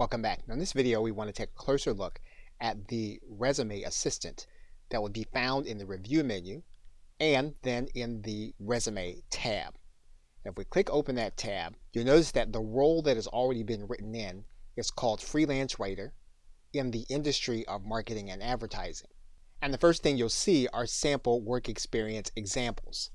Welcome back. Now in this video, we want to take a closer look at the resume assistant that would be found in the review menu and then in the resume tab. If we click open that tab, you'll notice that the role that has already been written in is called freelance writer in the industry of marketing and advertising. And the first thing you'll see are sample work experience examples.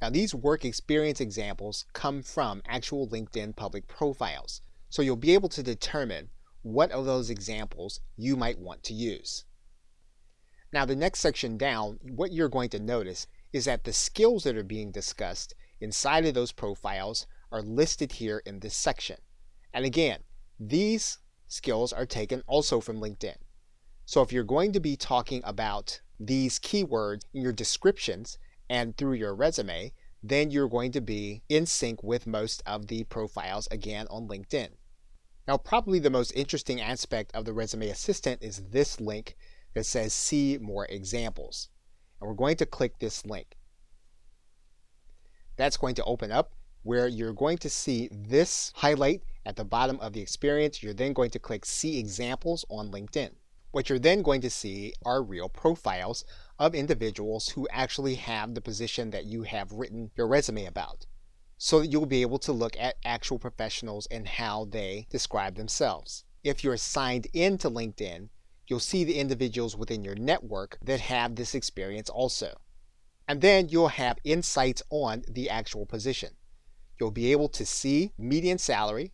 Now these work experience examples come from actual LinkedIn public profiles. So you'll be able to determine what of those examples you might want to use. Now the next section down, what you're going to notice is that the skills that are being discussed inside of those profiles are listed here in this section. And again, these skills are taken also from LinkedIn. So if you're going to be talking about these keywords in your descriptions and through your resume, then you're going to be in sync with most of the profiles again on LinkedIn. Now, probably the most interesting aspect of the Resume Assistant is this link that says See More Examples. And we're going to click this link. That's going to open up where you're going to see this highlight at the bottom of the experience. You're then going to click See Examples on LinkedIn. What you're then going to see are real profiles of individuals who actually have the position that you have written your resume about, so that you'll be able to look at actual professionals and how they describe themselves. If you're signed into LinkedIn, you'll see the individuals within your network that have this experience also. And then you'll have insights on the actual position. You'll be able to see median salary.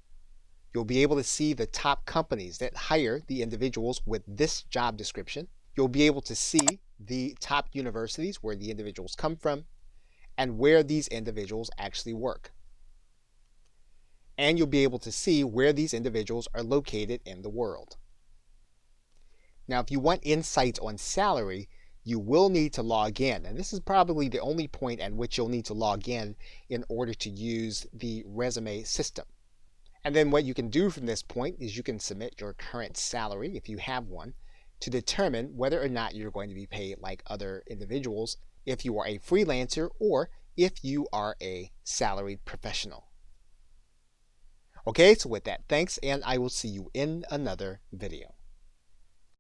You'll be able to see the top companies that hire the individuals with this job description. You'll be able to see the top universities where the individuals come from and where these individuals actually work. And you'll be able to see where these individuals are located in the world. Now, if you want insights on salary, you will need to log in. And this is probably the only point at which you'll need to log in order to use the resume system. And then what you can do from this point is you can submit your current salary, if you have one, to determine whether or not you're going to be paid like other individuals if you are a freelancer or if you are a salaried professional. Okay, so with that, thanks, and I will see you in another video.